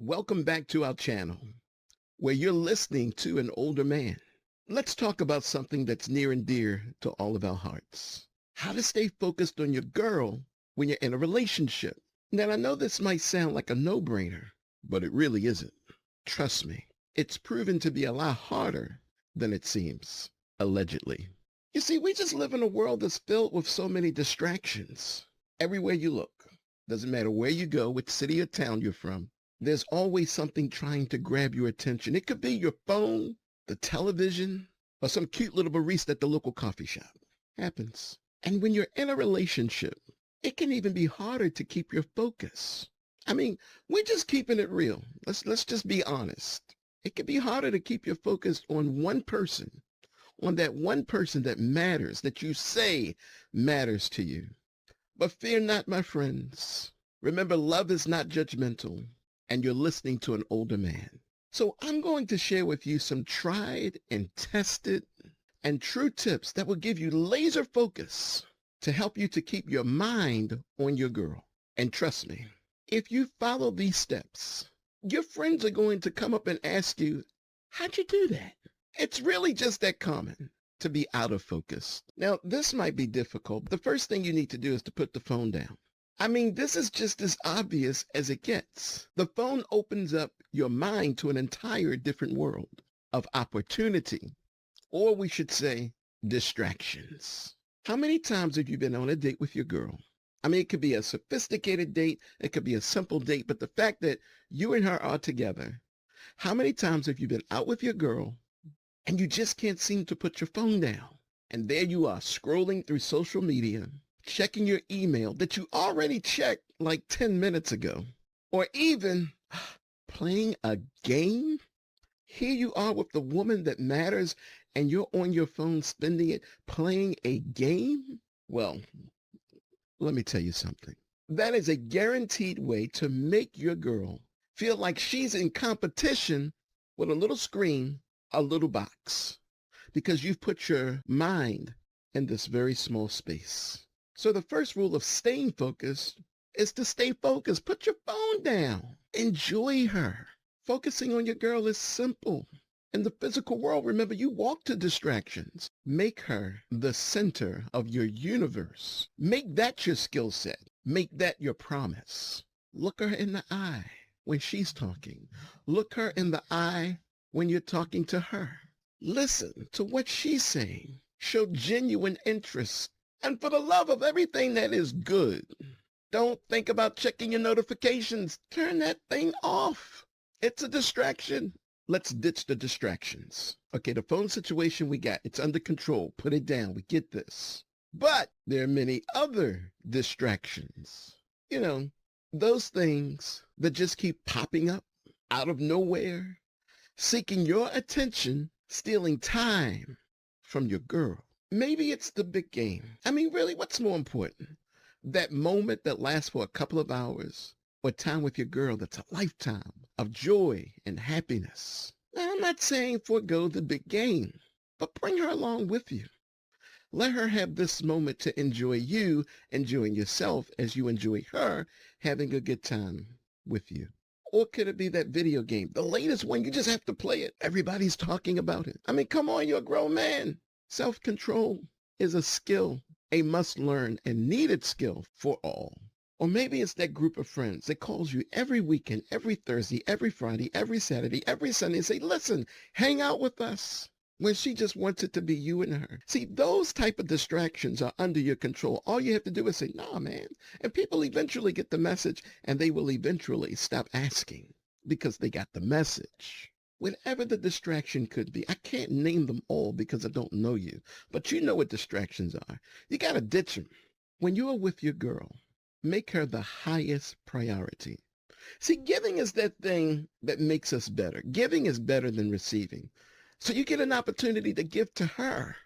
Welcome back to our channel, where you're listening to an older man. Let's talk about something that's near and dear to all of our hearts. How to stay focused on your girl when you're in a relationship. Now, I know this might sound like a no-brainer, but it really isn't. Trust me, it's proven to be a lot harder than it seems, allegedly. You see, we just live in a world that's filled with so many distractions. Everywhere you look, doesn't matter where you go, which city or town you're from, there's always something trying to grab your attention. It could be your phone, the television, or some cute little barista at the local coffee shop. Happens. And when you're in a relationship, it can even be harder to keep your focus. I mean, we're just keeping it real. Let's just be honest. It can be harder to keep your focus on one person, on that one person that matters, that you say matters to you. But fear not, my friends. Remember, love is not judgmental, and you're listening to an older man. So I'm going to share with you some tried and tested and true tips that will give you laser focus to help you to keep your mind on your girl. And trust me, if you follow these steps, your friends are going to come up and ask you, how'd you do that? It's really just that common to be out of focus. Now, this might be difficult. The first thing you need to do is to put the phone down. I mean, this is just as obvious as it gets. The phone opens up your mind to an entire different world of opportunity, or we should say distractions. How many times have you been on a date with your girl? I mean, it could be a sophisticated date, it could be a simple date, but the fact that you and her are together, how many times have you been out with your girl and you just can't seem to put your phone down? And there you are scrolling through social media, checking your email that you already checked like 10 minutes ago, or even playing a game. Here you are with the woman that matters and you're on your phone spending it playing a game. Well, let me tell you something. That is a guaranteed way to make your girl feel like she's in competition with a little screen, a little box, because you've put your mind in this very small space. So the first rule of staying focused is to stay focused. Put your phone down. Enjoy her. Focusing on your girl is simple. In the physical world, remember, you walk to distractions. Make her the center of your universe. Make that your skill set. Make that your promise. Look her in the eye when she's talking. Look her in the eye when you're talking to her. Listen to what she's saying. Show genuine interest. And for the love of everything that is good, don't think about checking your notifications. Turn that thing off. It's a distraction. Let's ditch the distractions. Okay, the phone situation we got, it's under control. Put it down. We get this. But there are many other distractions. You know, those things that just keep popping up out of nowhere, seeking your attention, stealing time from your girl. Maybe it's the big game. I mean, really, what's more important? That moment that lasts for a couple of hours, or time with your girl that's a lifetime of joy and happiness. Now, I'm not saying forego the big game, but bring her along with you. Let her have this moment to enjoy you, enjoying yourself as you enjoy her having a good time with you. Or could it be that video game, the latest one, you just have to play it. Everybody's talking about it. I mean, come on, you're a grown man. Self-control is a skill, a must-learn and needed skill for all. Or maybe it's that group of friends that calls you every weekend, every Thursday, every Friday, every Saturday, every Sunday and say, listen, hang out with us, when she just wants it to be you and her. See, those type of distractions are under your control. All you have to do is say, nah, man. And people eventually get the message and they will eventually stop asking because they got the message. Whatever the distraction could be, I can't name them all because I don't know you, but you know what distractions are. You got to ditch them. When you are with your girl, make her the highest priority. See, giving is that thing that makes us better. Giving is better than receiving. So you get an opportunity to give to her,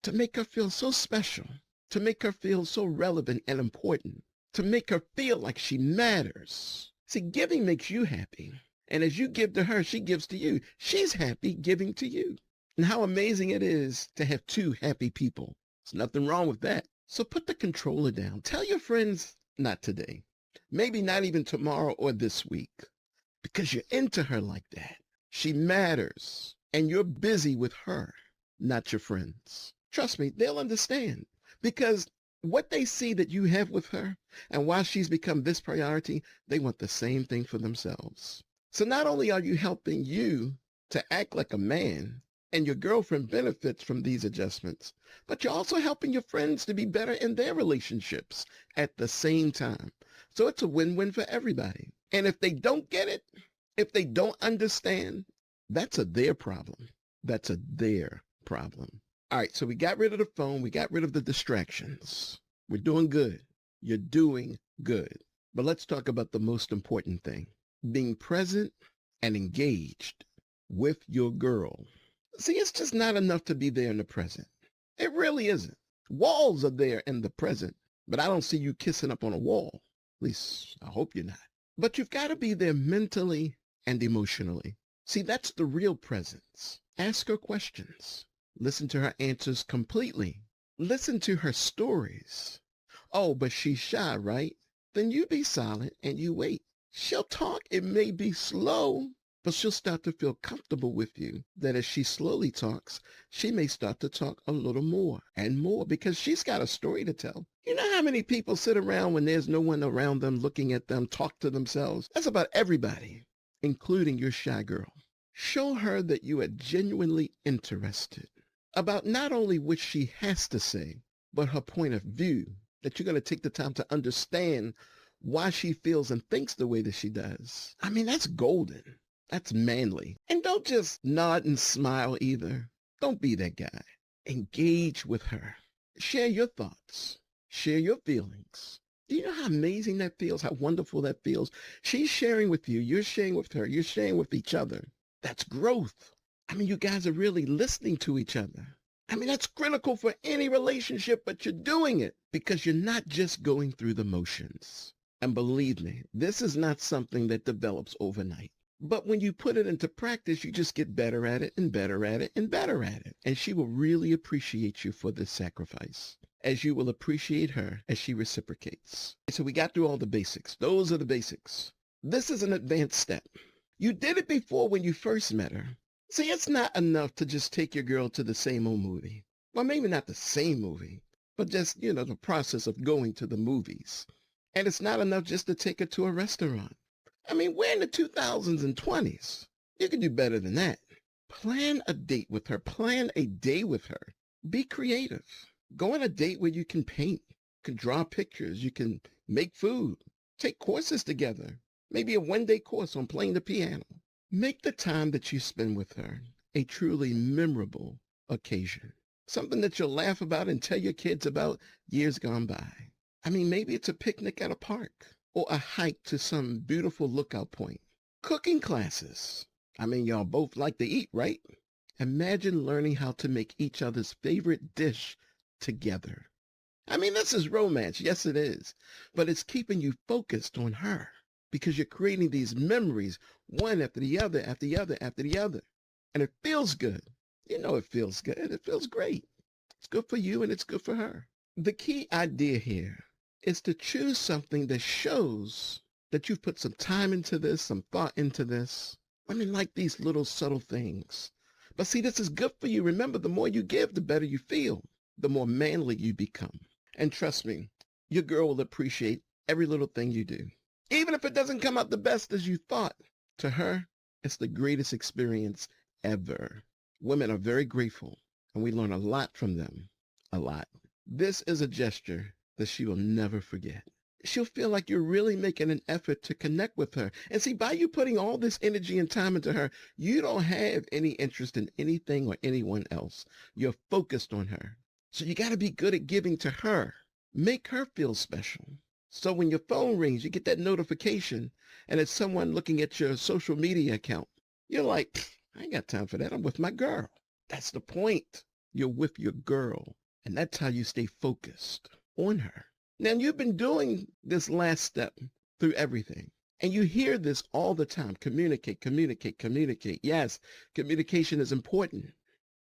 to make her feel so special, to make her feel so relevant and important, to make her feel like she matters. See, giving makes you happy. And as you give to her, she gives to you. She's happy giving to you. And how amazing it is to have two happy people. There's nothing wrong with that. So put the controller down. Tell your friends, not today. Maybe not even tomorrow or this week. because you're into her like that. She matters, and you're busy with her, not your friends. Trust me, they'll understand because what they see that you have with her and why she's become this priority, they want the same thing for themselves. So not only are you helping you to act like a man, and your girlfriend benefits from these adjustments, but you're also helping your friends to be better in their relationships at the same time. So it's a win-win for everybody. And if they don't get it, if they don't understand, that's a their problem. That's a their problem. All right, so we got rid of the phone. We got rid of the distractions. We're doing good. You're doing good. But let's talk about the most important thing, being present and engaged with your girl. See, it's just not enough to be there in the present. It really isn't. Walls are there in the present, but I don't see you kissing up on a wall. At least I hope you're not. But you've got to be there mentally and emotionally. See, that's the real presence. Ask her questions. Listen to her answers completely. Listen to her stories. Oh, but she's shy, right? Then you be silent and you wait. She'll talk. It may be slow, but she'll start to feel comfortable with you, that as she slowly talks, she may start to talk a little more and more because she's got a story to tell. You know how many people sit around when there's no one around them looking at them talk to themselves? That's about everybody, including your shy girl. Show her that you are genuinely interested about not only what she has to say, but her point of view, that you're going to take the time to understand why she feels and thinks the way that she does. I mean, that's golden. That's manly. And don't just nod and smile either. Don't be that guy. Engage with her. Share your thoughts. Share your feelings. Do you know how amazing that feels? How wonderful that feels? She's sharing with you. You're sharing with her. You're sharing with each other. That's growth. I mean, you guys are really listening to each other. I mean, that's critical for any relationship, but you're doing it because you're not just going through the motions. And believe me, this is not something that develops overnight. But when you put it into practice, you just get better at it and better at it and better at it. And she will really appreciate you for this sacrifice, as you will appreciate her as she reciprocates. So we got through all the basics. Those are the basics. This is an advanced step. You did it before when you first met her. See, it's not enough to just take your girl to the same old movie. Well, maybe not the same movie, but just, the process of going to the movies. And it's not enough just to take her to a restaurant. I mean, we're in the 2000s and 20s. You can do better than that. Plan a date with her. Plan a day with her. Be creative. Go on a date where you can paint, you can draw pictures, you can make food, take courses together. Maybe a one-day course on playing the piano. Make the time that you spend with her a truly memorable occasion. Something that you'll laugh about and tell your kids about years gone by. I mean, maybe it's a picnic at a park or a hike to some beautiful lookout point. Cooking classes. I mean, y'all both like to eat, right? Imagine learning how to make each other's favorite dish together. I mean, this is romance. Yes, it is. But it's keeping you focused on her because you're creating these memories, one after the other, after the other, after the other. And it feels good. You know it feels good. It feels great. It's good for you and it's good for her. The key idea here is to choose something that shows that you've put some time into this, some thought into this. I mean, like these little subtle things. But see, this is good for you. Remember, the more you give, the better you feel, the more manly you become. And trust me, your girl will appreciate every little thing you do. Even if it doesn't come out the best as you thought, to her, it's the greatest experience ever. Women are very grateful, and we learn a lot from them. A lot. This is a gesture that she will never forget. She'll feel like you're really making an effort to connect with her. And see, by you putting all this energy and time into her, you don't have any interest in anything or anyone else. You're focused on her. So you got to be good at giving to her. Make her feel special. So when your phone rings, you get that notification, and it's someone looking at your social media account. You're like, I ain't got time for that. I'm with my girl. That's the point. You're with your girl. And that's how you stay focused on her. Now, you've been doing this last step through everything. And you hear this all the time. Communicate, communicate, communicate. Yes, communication is important.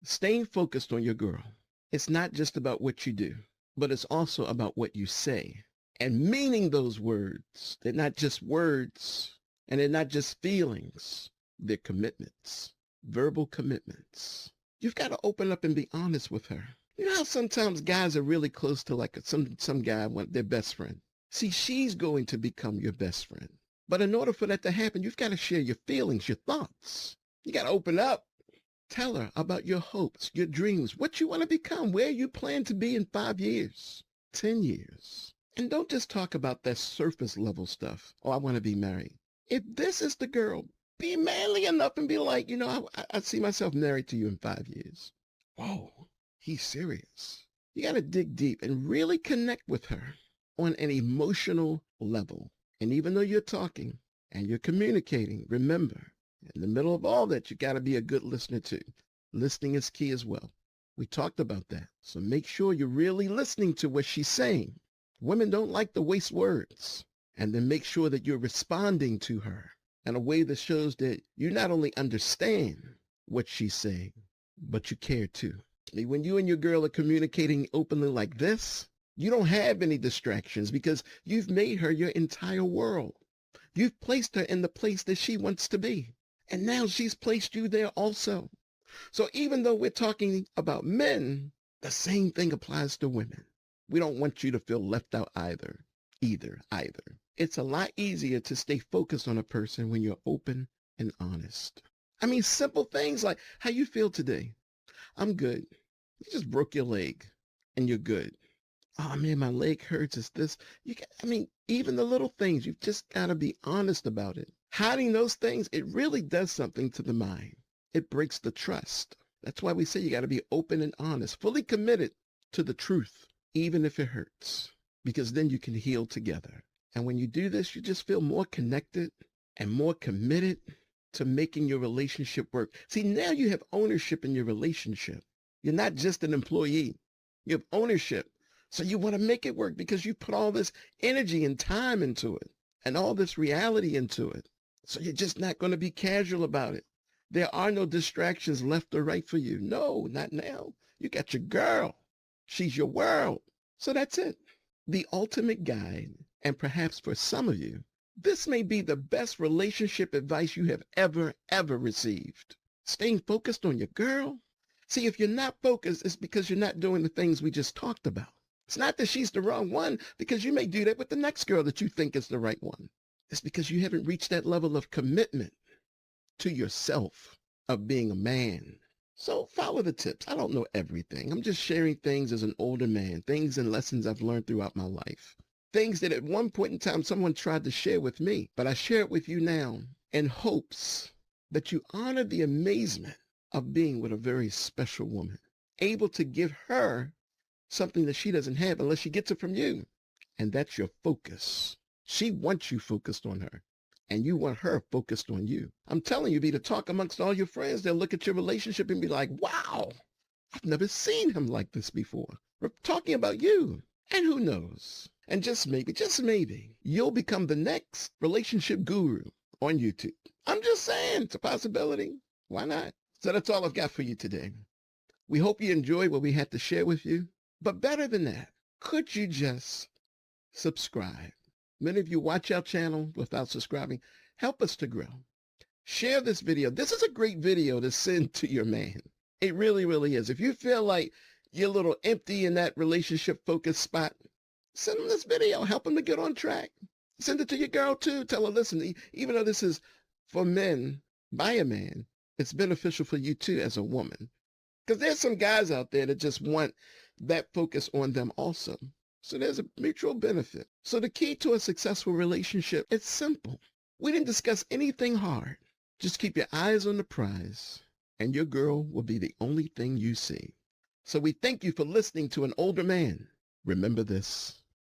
Staying focused on your girl. It's not just about what you do, but it's also about what you say. And meaning those words. They're not just words. And they're not just feelings, they're commitments, verbal commitments. You've got to open up and be honest with her. You know how sometimes guys are really close to like some guy want their best friend. See, she's going to become your best friend. But in order for that to happen, you've got to share your feelings, your thoughts. You got to open up. Tell her about your hopes, your dreams, what you want to become, where you plan to be in 5 years, 10 years. And don't just talk about that surface level stuff. Oh, I want to be married. If this is the girl, be manly enough and be like, I see myself married to you in 5 years. Whoa, he's serious. You got to dig deep and really connect with her on an emotional level. And even though you're talking and you're communicating, remember, in the middle of all that, you got to be a good listener too. Listening is key as well. We talked about that. So make sure you're really listening to what she's saying. Women don't like to waste words. And then make sure that you're responding to her in a way that shows that you not only understand what she's saying, but you care too. I mean, when you and your girl are communicating openly like this, you don't have any distractions because you've made her your entire world. You've placed her in the place that she wants to be. And now she's placed you there also. So even though we're talking about men, the same thing applies to women. We don't want you to feel left out either. It's a lot easier to stay focused on a person when you're open and honest. I mean, simple things like how you feel today. I'm good. You just broke your leg and you're good. Oh man, my leg hurts. Is this? Even the little things, you've just got to be honest about it. Hiding those things, it really does something to the mind. It breaks the trust. That's why we say you got to be open and honest, fully committed to the truth, even if it hurts, because then you can heal together. And when you do this, you just feel more connected and more committed to making your relationship work. See, now you have ownership in your relationship. You're not just an employee. You have ownership. So you want to make it work because you put all this energy and time into it and all this reality into it. So you're just not going to be casual about it. There are no distractions left or right for you. No, not now. You got your girl. She's your world. So that's it. The ultimate guide. And perhaps for some of you, this may be the best relationship advice you have ever received. Staying focused on your girl. See, if you're not focused, it's because you're not doing the things we just talked about. It's not that she's the wrong one, because you may do that with the next girl that you think is the right one. It's because you haven't reached that level of commitment to yourself, of being a man. So follow the tips. I don't know everything. I'm just sharing things as an older man, things and lessons I've learned throughout my life. Things that at one point in time someone tried to share with me, but I share it with you now in hopes that you honor the amazement of being with a very special woman, able to give her something that she doesn't have unless she gets it from you. And that's your focus. She wants you focused on her, and you want her focused on you. I'm telling you, be to talk amongst all your friends. They'll look at your relationship and be like, wow, I've never seen him like this before. We're talking about you. And who knows? And just maybe, you'll become the next relationship guru on YouTube. I'm just saying, it's a possibility. Why not? So that's all I've got for you today. We hope you enjoyed what we had to share with you. But better than that, could you just subscribe? Many of you watch our channel without subscribing. Help us to grow. Share this video. This is a great video to send to your man. It really, really is. If you feel like you're a little empty in that relationship-focused spot, send them this video. Help them to get on track. Send it to your girl, too. Tell her, listen, even though this is for men, by a man, it's beneficial for you, too, as a woman. Because there's some guys out there that just want that focus on them also. So there's a mutual benefit. So the key to a successful relationship, it's simple. We didn't discuss anything hard. Just keep your eyes on the prize, and your girl will be the only thing you see. So we thank you for listening to an older man. Remember this.